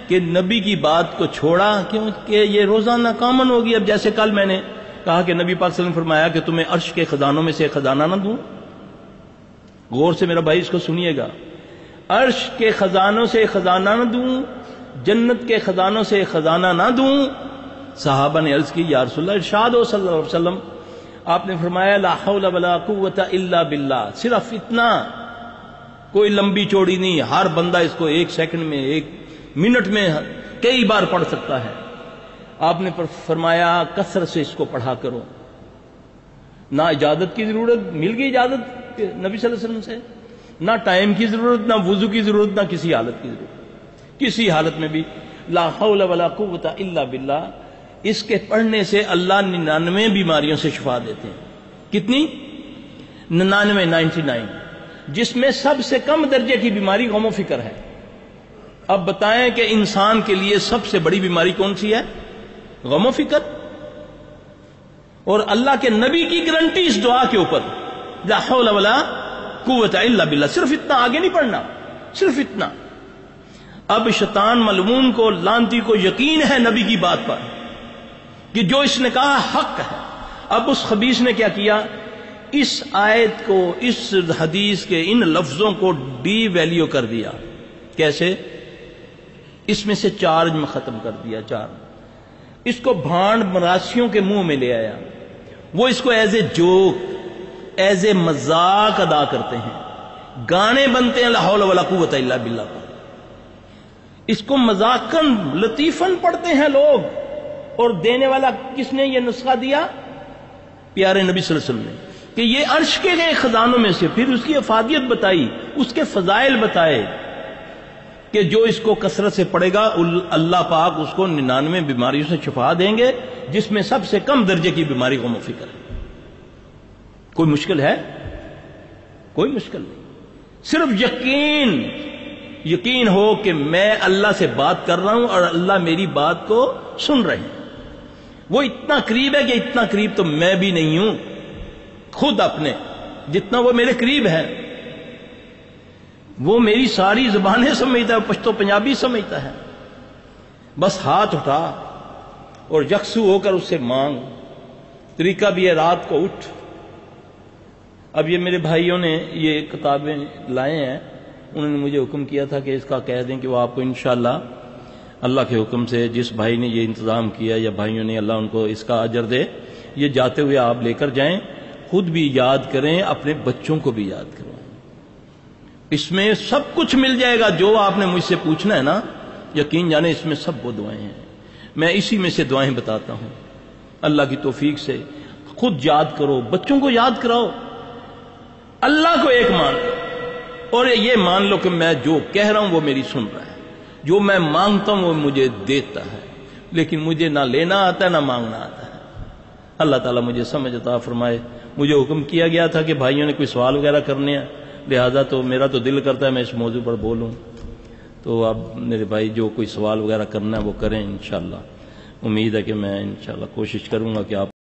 کہ نبی کی بات کو چھوڑا کیونکہ یہ روزانہ کامن ہوگی. اب جیسے کل میں نے کہا کہ نبی پاک صلی اللہ علیہ وسلم فرمایا کہ تمہیں عرش کے خزانوں میں سے خزانہ نہ دوں. غور سے میرا بھائی اس کو سنیے گا. عرش کے خزانوں سے خزانہ نہ دوں, جنت کے خزانوں سے خزانہ نہ دوں. صحابہ نے عرض کی یا رسول اللہ ارشاد ہو صلی اللہ علیہ وسلم. آپ نے فرمایا لا حول ولا قوت الا باللہ, صرف اتنا, کوئی لمبی چوڑی نہیں. ہر بندہ اس کو 1 سیکنڈ میں 1 منٹ میں کئی بار پڑھ سکتا ہے. آپ نے فرمایا کثرت سے اس کو پڑھا کرو. نہ اجازت کی ضرورت, مل گئی اجازت نبی صلی اللہ علیہ وسلم سے, نہ ٹائم کی ضرورت, نہ وضو کی ضرورت, نہ کسی حالت کی ضرورت. کسی حالت میں بھی لا حول ولا قوت الا باللہ, اس کے پڑھنے سے اللہ 99 بیماریوں سے شفا دیتے ہیں. کتنی؟ 99, جس میں سب سے کم درجے کی بیماری غم و فکر ہے. اب بتائیں کہ انسان کے لیے سب سے بڑی بیماری کون سی ہے؟ غم و فکر. اور اللہ کے نبی کی گارنٹی اس دعا کے اوپر, لا حول ولا قوت الا باللہ. صرف اتنا, آگے نہیں پڑھنا, صرف اتنا. اب شیطان ملعون کو, لعنتی کو یقین ہے نبی کی بات پر کہ جو اس نے کہا حق ہے. اب اس خبیث نے کیا کیا, اس آیت کو, اس حدیث کے ان لفظوں کو ڈی ویلیو کر دیا. کیسے؟ اس میں سے چارج میں ختم کر دیا. اس کو بھانڈ مراسیوں کے منہ میں لے آیا. وہ اس کو as a joke, as a مذاق ادا کرتے ہیں. گانے بنتے ہیں لا حول ولا قوت الا باللہ پر. اس کو مذاقن لطیفن پڑھتے ہیں لوگ. اور دینے والا کس نے یہ نسخہ دیا؟ پیارے نبی صلی اللہ علیہ وسلم نے, کہ یہ عرش کے گئے خزانوں میں سے. پھر اس کی افادیت بتائی, اس کے فضائل بتائے کہ جو اس کو کثرت سے پڑھے گا اللہ پاک اس کو 99 بیماریوں سے شفا دیں گے, جس میں سب سے کم درجے کی بیماری غم و فکر ہے. کوئی مشکل ہے؟ کوئی مشکل نہیں. صرف یقین ہو کہ میں اللہ سے بات کر رہا ہوں اور اللہ میری بات کو سن رہے ہیں. وہ اتنا قریب ہے کہ اتنا قریب تو میں بھی نہیں ہوں خود اپنے, جتنا وہ میرے قریب ہے. وہ میری ساری زبانیں سمجھتا ہے, پشتو پنجابی سمجھتا ہے. بس ہاتھ اٹھا اور یکسو ہو کر اس سے مانگ. طریقہ بھی ہے رات کو اٹھ. اب یہ میرے بھائیوں نے یہ کتابیں لائے ہیں, انہوں نے مجھے حکم کیا تھا کہ اس کا کہہ دیں کہ وہ آپ کو انشاءاللہ اللہ کے حکم سے, جس بھائی نے یہ انتظام کیا یا بھائیوں نے, اللہ ان کو اس کا اجر دے. یہ جاتے ہوئے آپ لے کر جائیں, خود بھی یاد کریں, اپنے بچوں کو بھی یاد کریں. اس میں سب کچھ مل جائے گا جو آپ نے مجھ سے پوچھنا ہے نا. یقین جانے اس میں سب وہ دعائیں ہیں. میں اسی میں سے دعائیں بتاتا ہوں. اللہ کی توفیق سے خود یاد کرو, بچوں کو یاد کراؤ. اللہ کو ایک مان لو اور یہ مان لو کہ میں جو کہہ رہا ہوں وہ میری سن رہا ہے. جو میں مانگتا ہوں وہ مجھے دیتا ہے, لیکن مجھے نہ لینا آتا ہے نہ مانگنا آتا ہے. اللہ تعالیٰ مجھے سمجھ عطا فرمائے. مجھے حکم کیا گیا تھا کہ بھائیوں نے کوئی سوال وغیرہ کرنے ہیں, لہذا تو میرا تو دل کرتا ہے میں اس موضوع پر بولوں. تو اب میرے بھائی جو کوئی سوال وغیرہ کرنا ہے وہ کریں انشاءاللہ. امید ہے کہ میں انشاءاللہ کوشش کروں گا کہ آپ